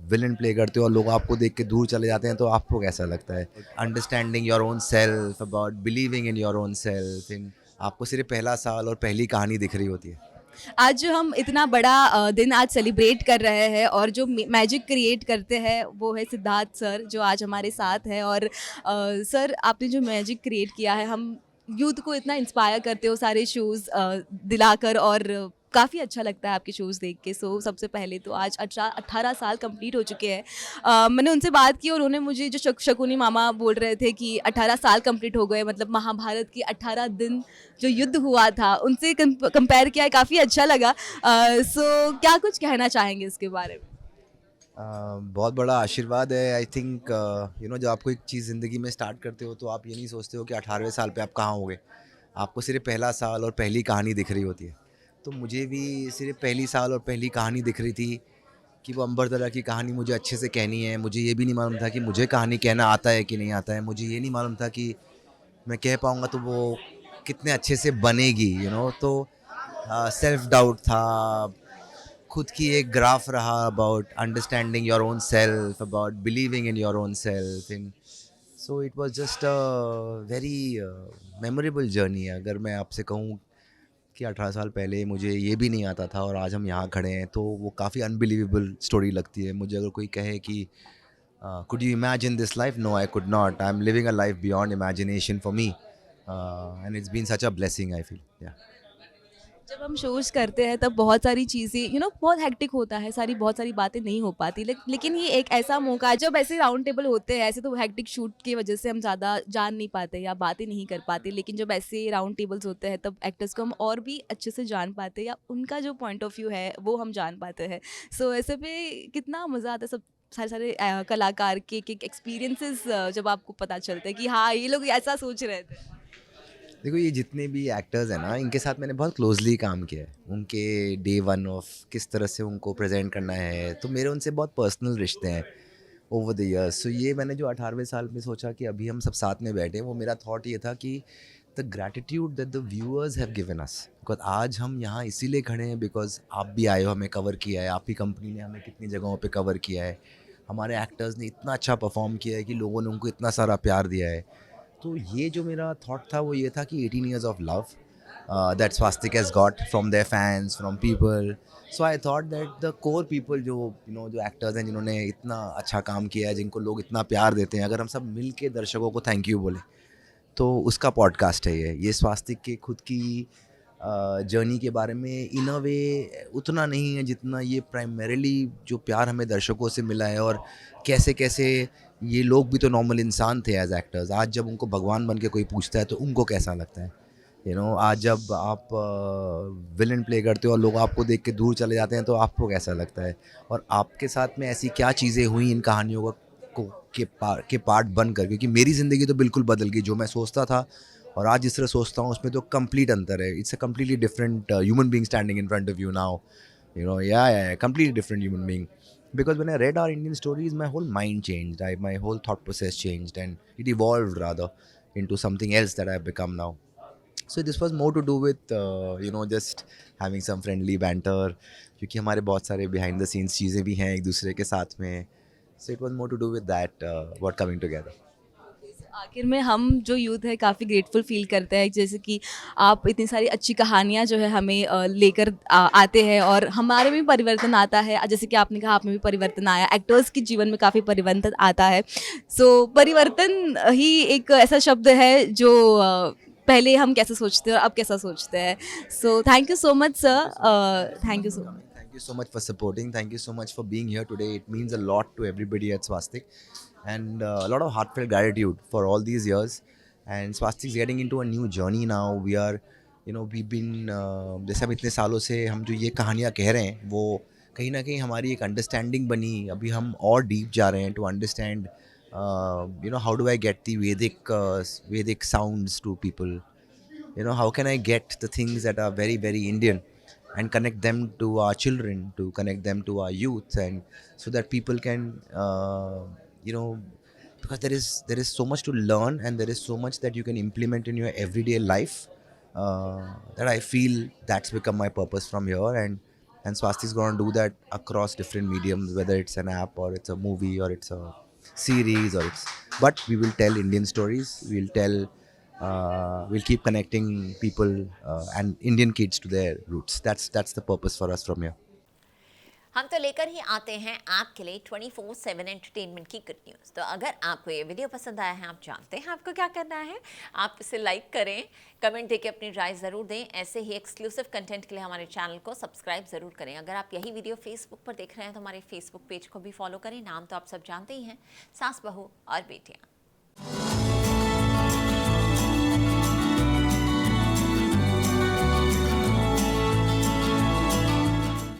Villain play करते हो और लोग आपको देख के दूर चले जाते हैं तो आपको कैसा लगता है? Understanding your own self, about believing in your own self, इन आपको सिर्फ पहला साल और पहली कहानी दिख रही होती है। आज जो हम इतना बड़ा दिन आज सेलिब्रेट कर रहे हैं और जो मैजिक क्रिएट करते हैं वो है सिद्धार्थ सर जो आज हमारे साथ है। और सर आपने जो मैजिक क्रिएट किया है, हम यूथ को इतना इंस्पायर करते हो सारे शोज़ दिलाकर, और काफ़ी अच्छा लगता है आपके शोज़ देख के। सो सबसे पहले तो आज 18 साल कंप्लीट हो चुके हैं। मैंने उनसे बात की और उन्होंने मुझे जो शकुनी मामा बोल रहे थे कि 18 साल कंप्लीट हो गए, मतलब महाभारत की 18 दिन जो युद्ध हुआ था उनसे कंपेयर किया है, काफ़ी अच्छा लगा। सो क्या कुछ कहना चाहेंगे इसके बारे में? बहुत बड़ा आशीर्वाद है। आई थिंक जब आप कोई चीज़ ज़िंदगी में स्टार्ट करते हो तो आप ये नहीं सोचते हो कि 18वें साल पे आप कहाँ होगे। आपको सिर्फ पहला साल और पहली कहानी दिख रही होती है। तो मुझे भी सिर्फ पहली साल और पहली कहानी दिख रही थी कि वो अंबर दरा की कहानी मुझे अच्छे से कहनी है। मुझे ये भी नहीं मालूम था कि मुझे कहानी कहना आता है कि नहीं आता है। मुझे ये नहीं मालूम था कि मैं कह पाऊँगा तो वो कितने अच्छे से बनेगी। तो सेल्फ डाउट था, खुद की एक ग्राफ रहा about understanding your own self, about believing in your own self, in so it was just a very memorable journey. अगर मैं आपसे कहूँ कि 18 साल पहले मुझे ये भी नहीं आता था और आज हम यहाँ खड़े हैं तो वो काफ़ी अनबिलीवेबल स्टोरी लगती है मुझे। अगर कोई कहे कि could you imagine this life, no I could not. I am living a life beyond imagination for me, and it's been such a blessing I feel. या जब हम शोज़ करते हैं तब बहुत सारी चीज़ें बहुत हेक्टिक होता है, बहुत सारी बातें नहीं हो पाती, लेकिन ये एक ऐसा मौका है जब ऐसे राउंड टेबल होते हैं। ऐसे तो हेक्टिक शूट की वजह से हम ज़्यादा जान नहीं पाते या बातें नहीं कर पाते, लेकिन जब ऐसे राउंड टेबल्स होते हैं तब एक्टर्स को हम और भी अच्छे से जान पाते हैं, या उनका जो पॉइंट ऑफ व्यू है वो हम जान पाते हैं। सो ऐसे पे कितना मज़ा आता है, सब सारे सारे कलाकार के एक्सपीरियंसेस जब आपको पता चलता है कि हाँ, ये लोग ऐसा सोच रहे थे। देखो, ये जितने भी एक्टर्स हैं ना, इनके साथ मैंने बहुत क्लोजली काम किया है। उनके डे वन ऑफ किस तरह से उनको प्रेजेंट करना है, तो मेरे उनसे बहुत पर्सनल रिश्ते हैं ओवर द इयर्स। सो ये मैंने जो 18वें साल में सोचा कि अभी हम सब साथ में बैठे हैं, वो मेरा थॉट ये था कि the gratitude that the viewers have given us, because आज हम यहाँ इसीलिए खड़े हैं बिकॉज आप भी आए हो, हमें कवर किया है। आप ही कंपनी ने हमें कितनी जगहों पे कवर किया है। हमारे एक्टर्स ने इतना अच्छा परफॉर्म किया है कि लोगों ने उनको इतना सारा प्यार दिया है। तो ये जो मेरा थॉट था वो ये था कि 18 years of love that Swastik has got from their fans, from people. So I thought that the core people जो एक्टर्स हैं जिन्होंने इतना अच्छा काम किया है, जिनको लोग इतना प्यार देते हैं, अगर हम सब मिल के दर्शकों को थैंक यू बोले तो उसका पॉडकास्ट है ये स्वास्तिक के खुद की जर्नी के बारे में। इन अ वे उतना नहीं है जितना ये प्राइमरीली जो प्यार हमें दर्शकों से मिला है, और कैसे कैसे ये लोग भी तो नॉर्मल इंसान थे एज एक्टर्स। आज जब उनको भगवान बन के कोई पूछता है तो उनको कैसा लगता है। आज जब आप विलन प्ले करते हो और लोग आपको देख के दूर चले जाते हैं तो आपको कैसा लगता है। और आपके साथ में ऐसी क्या चीज़ें हुई इन कहानियों को के पार्ट बनकर, क्योंकि मेरी ज़िंदगी तो बिल्कुल बदल गई। जो मैं सोचता था और आज जिस तरह सोचता हूँ उसमें तो कंप्लीट अंतर है। It's a completely different human being standing in front of you now. या completely different human being. Because when I read our Indian stories, my whole mind changed. My whole thought process changed, and it evolved rather into something else that I've become now. So this was more to do with just having some friendly banter, क्योंकि हमारे बहुत सारे behind the scenes चीज़ें भी हैं एक दूसरे के साथ में। So it was more to do with that, what coming together. आखिर में हम जो यूथ है काफ़ी ग्रेटफुल फील करते हैं, जैसे कि आप इतनी सारी अच्छी कहानियाँ जो है हमें लेकर आते हैं और हमारे में भी परिवर्तन आता है। जैसे कि आपने कहा आप में भी परिवर्तन आया, एक्टर्स के जीवन में काफ़ी परिवर्तन आता है। सो परिवर्तन ही एक ऐसा शब्द है जो पहले हम कैसे सोचते हैं और अब कैसा सोचते हैं। So thank you so much sir, thank you so much. Thank you so much for supporting. Thank you so much for being here today. It means a lot to everybody at Swastik, and a lot of heartfelt gratitude for all these years. And Swastik is getting into a new journey now. We've been जैसे हम इतने सालों से हम जो ये कहानियाँ कह रहे हैं वो कहीं ना कहीं हमारी एक अंडरस्टैंडिंग बनी। अभी हम और डीप जा रहे हैं to understand how do I get the Vedic sounds to people. How can I get the things that are very very Indian and connect them to our children, to connect them to our youth, and so that people can you know because there is so much to learn, and there is so much that you can implement in your everyday life, that I feel that's become my purpose from here. And and Swasti is going to do that across different mediums, whether it's an app or it's a movie or it's a series or it's. But we will tell Indian stories. We'll keep connecting people and Indian kids to their roots. That's the purpose for us from here. हम तो लेकर ही आते हैं आपके लिए 24/7 entertainment की good news. तो अगर आपको ये वीडियो पसंद आया है, आप जानते हैं आपको क्या करना है। आप इसे लाइक करें, कमेंट देके अपनी राय ज़रूर दें। ऐसे ही एक्सक्लूसिव कंटेंट के लिए हमारे चैनल को सब्सक्राइब ज़रूर करें। अगर आप यही वीडियो फेसबुक पर देख रहे हैं तो हमारे फेसबुक पेज को भी फॉलो करें। नाम तो आप सब जानते ही हैं, सास बहू और बेटियाँ।